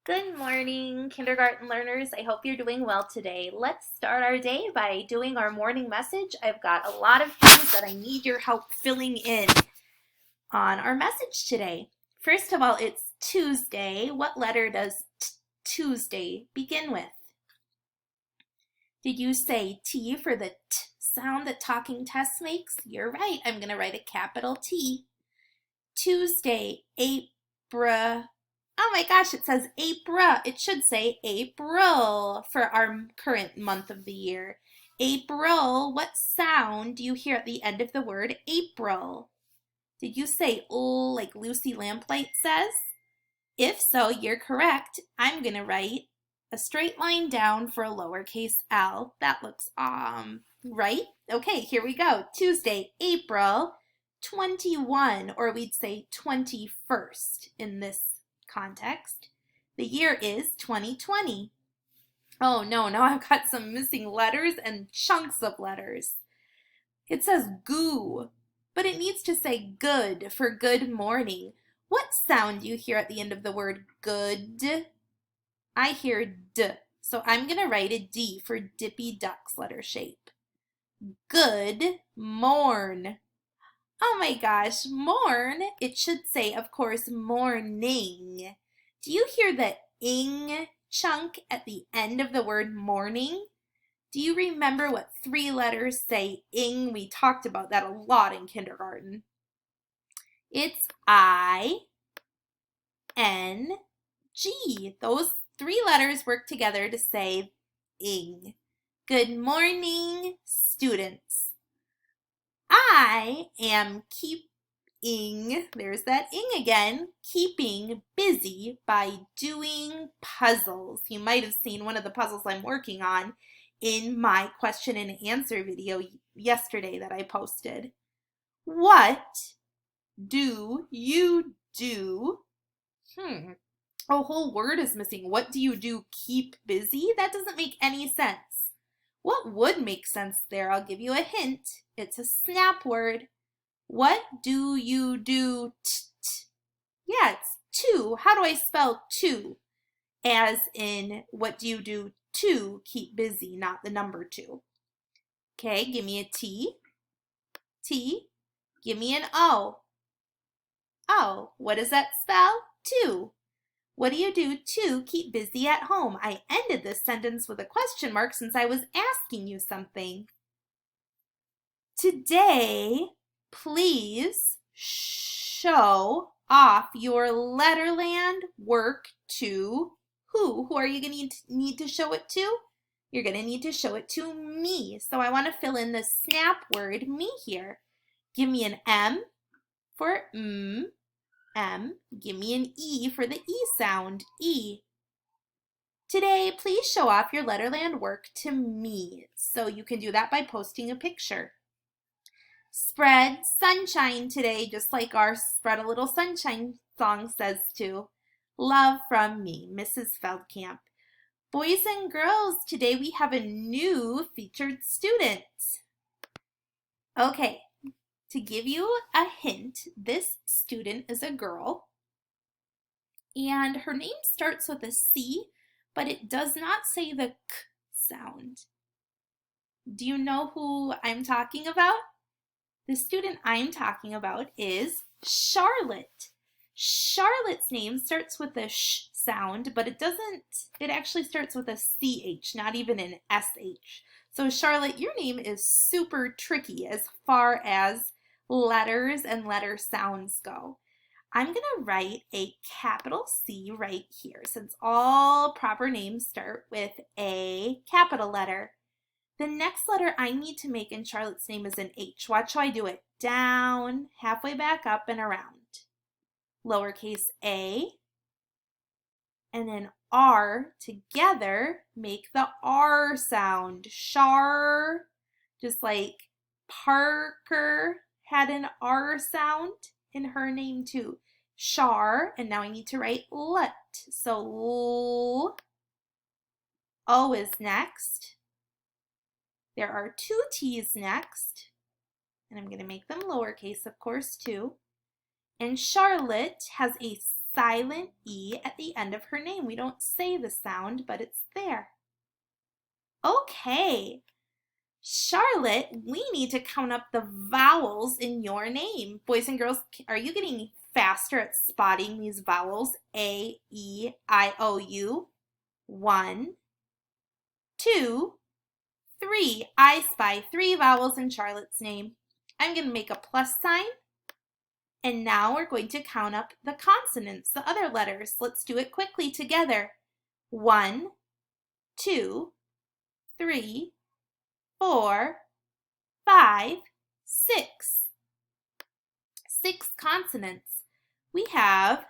Good morning, kindergarten learners. I hope you're doing well today. Let's start our day by doing our morning message. I've got a lot of things that I need your help filling in on our message today. First of all, it's Tuesday. What letter does Tuesday begin with? Did you say T for the T sound that talking test makes? You're right. I'm going to write a capital T. Tuesday, April. Oh my gosh, it says April. It should say April for our current month of the year. April, what sound do you hear at the end of the word April? Did you say like Lucy Lamplight says? If so, you're correct. I'm going to write a straight line down for a lowercase l. That looks right. Okay, here we go. Tuesday, April 21, or we'd say 21st in this context. The year is 2020. Oh no, now I've got some missing letters and chunks of letters. It says goo, but it needs to say good for good morning. What sound do you hear at the end of the word good? I hear D, so I'm going to write a D for Dippy Duck's letter shape. Good morn. Oh my gosh, morn. It should say, of course, morning. Do you hear the ing chunk at the end of the word morning? Do you remember what three letters say ing? We talked about that a lot in kindergarten. It's I, N, G. Those three letters work together to say ing. Good morning, students. I am there's that ing again, keeping busy by doing puzzles. You might have seen one of the puzzles I'm working on in my question and answer video yesterday that I posted. What do you do? A whole word is missing. What do you do? Keep busy? That doesn't make any sense. What would make sense there? I'll give you a hint. It's a snap word. What do you do? Yeah, it's to. How do I spell to? As in, what do you do to keep busy, not the number two. Okay, give me a T. T. Give me an O. O. What does that spell? To. What do you do to keep busy at home? I ended this sentence with a question mark since I was asking you something. Today, please show off your Letterland work to who? Who are you going to need to show it to? You're going to need to show it to me. So I want to fill in the snap word me here. Give me an M for M. Give me an E for the E sound, E. Today, please show off your Letterland work to me. So you can do that by posting a picture. Spread sunshine today, just like our Spread a Little Sunshine song says to. Love from me, Mrs. Feldkamp. Boys and girls, today we have a new featured student. Okay, to give you a hint, this student is a girl, and her name starts with a C, but it does not say the K sound. Do you know who I'm talking about? The student I'm talking about is Charlotte. Charlotte's name starts with a sh sound, but it actually starts with a CH, not even an SH. So Charlotte, your name is super tricky as far as letters and letter sounds go. I'm going to write a capital C right here since all proper names start with a capital letter. The next letter I need to make in Charlotte's name is an H. Watch how I do it. Down, halfway back up and around. Lowercase a, and then R together make the R sound. Char, just like Parker had an R sound in her name too. Char, and now I need to write lut. So L, O is next. There are two T's next, and I'm going to make them lowercase, of course, too. And Charlotte has a silent E at the end of her name. We don't say the sound, but it's there. Okay, Charlotte, we need to count up the vowels in your name. Boys and girls, are you getting faster at spotting these vowels? A, E, I, O, U. 1, 2, 3. I spy 3 vowels in Charlotte's name. I'm going to make a plus sign. And now we're going to count up the consonants, the other letters. Let's do it quickly together. 1, 2, 3, 4, 5, 6. 6 consonants. We have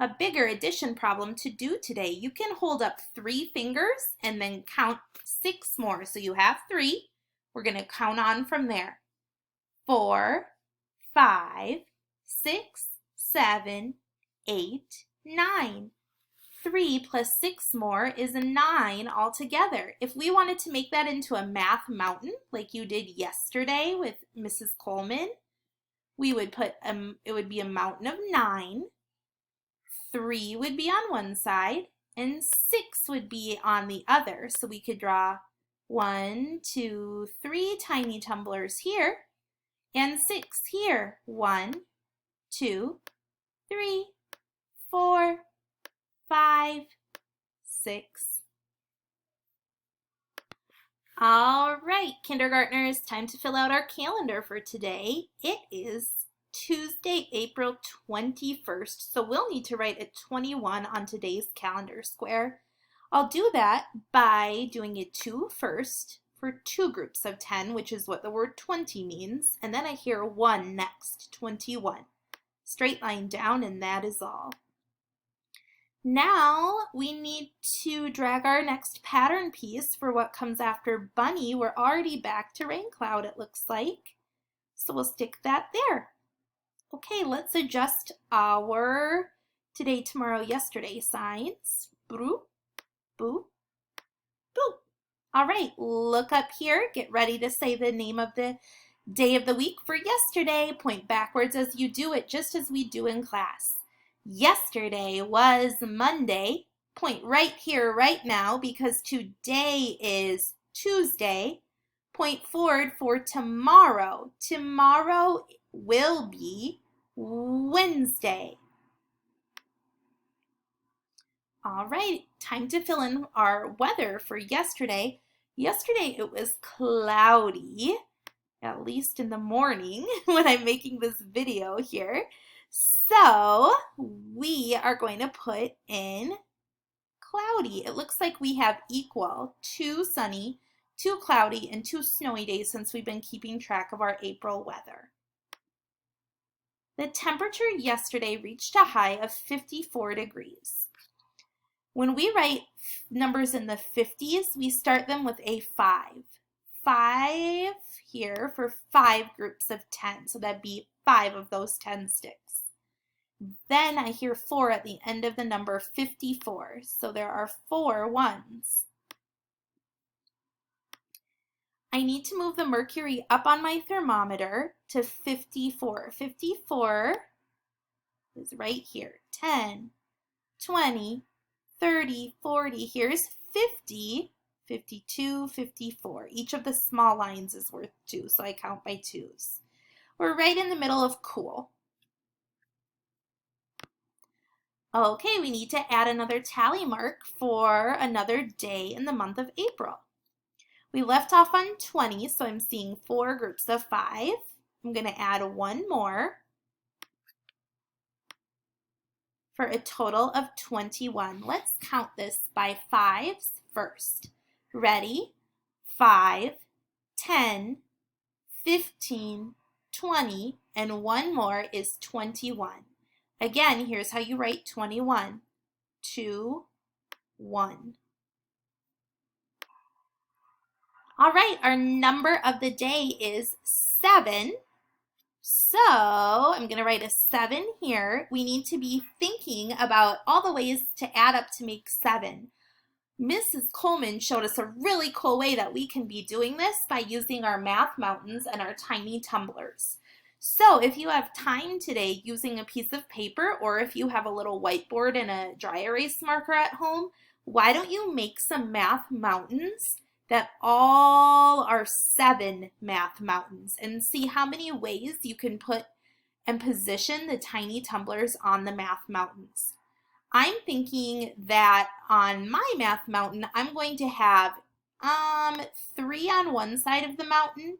a bigger addition problem to do today. You can hold up 3 fingers and then count 6 more. So you have 3. We're going to count on from there. 4, 5, 6, 7, 8, 9. 3 plus 6 more is a 9 altogether. If we wanted to make that into a math mountain, like you did yesterday with Mrs. Coleman, we would put, it would be a mountain of 9. 3 would be on one side, and 6 would be on the other. So we could draw 1, 2, 3 tiny tumblers here, and 6 here. 1, 2, 3, 4, 5, 6. All right, kindergartners, time to fill out our calendar for today. It is Tuesday, April 21st, so we'll need to write a 21 on today's calendar square. I'll do that by doing a 2 first for 2 groups of 10, which is what the word 20 means, and then I hear 1 next, 21. Straight line down, and that is all. Now we need to drag our next pattern piece for what comes after bunny. We're already back to rain cloud, it looks like. So we'll stick that there. Okay, let's adjust our today, tomorrow, yesterday signs. Boop, boop, boop. All right, look up here. Get ready to say the name of the day of the week for yesterday. Point backwards as you do it, just as we do in class. Yesterday was Monday. Point right here, right now, because today is Tuesday. Point forward for tomorrow. Tomorrow will be Wednesday. All right, time to fill in our weather for yesterday. Yesterday it was cloudy, at least in the morning when I'm making this video here. So we are going to put in cloudy. It looks like we have equal 2 sunny, 2 cloudy, and 2 snowy days since we've been keeping track of our April weather. The temperature yesterday reached a high of 54 degrees. When we write numbers in the 50s, we start them with a 5. 5 here for 5 groups of 10, so that'd be 5 of those 10 sticks. Then I hear 4 at the end of the number 54, so there are 4 ones. I need to move the mercury up on my thermometer to 54. 54 is right here. 10, 20, 30, 40. Here's 50, 52, 54. Each of the small lines is worth 2, so I count by 2s. We're right in the middle of cool. Okay, we need to add another tally mark for another day in the month of April. We left off on 20, so I'm seeing 4 groups of 5. I'm going to add 1 more for a total of 21. Let's count this by 5s first. Ready? 5, 10, 15, 20, and 1 more is 21. Again, here's how you write 21. 2, 1. All right, our number of the day is 7. So I'm going to write a 7 here. We need to be thinking about all the ways to add up to make 7. Mrs. Coleman showed us a really cool way that we can be doing this by using our math mountains and our tiny tumblers. So if you have time today using a piece of paper, or if you have a little whiteboard and a dry erase marker at home, why don't you make some math mountains that all are 7 math mountains, and see how many ways you can put and position the tiny tumblers on the math mountains. I'm thinking that on my math mountain, I'm going to have 3 on one side of the mountain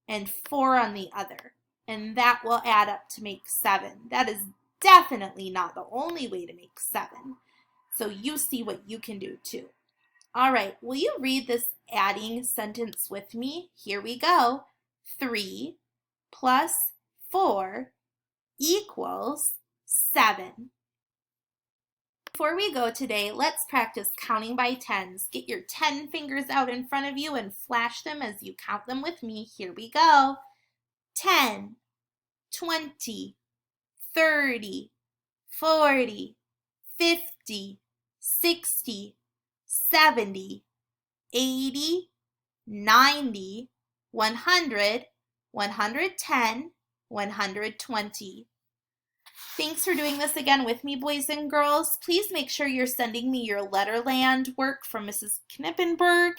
and 4 on the other. And that will add up to make 7. That is definitely not the only way to make 7. So you see what you can do too. All right, will you read this adding sentence with me? Here we go. 3 plus 4 equals 7. Before we go today, let's practice counting by tens. Get your 10 fingers out in front of you and flash them as you count them with me. Here we go. 10, 20, 30, 40, 50, 60, 70, 80, 90, 100, 110, 120. Thanks for doing this again with me, boys and girls. Please make sure you're sending me your Letterland work from Mrs. Knippenberg.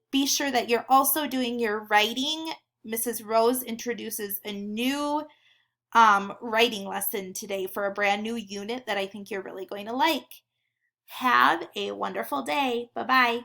Be sure that you're also doing your writing. Mrs. Rose introduces a new writing lesson today for a brand new unit that I think you're really going to like. Have a wonderful day. Bye-bye.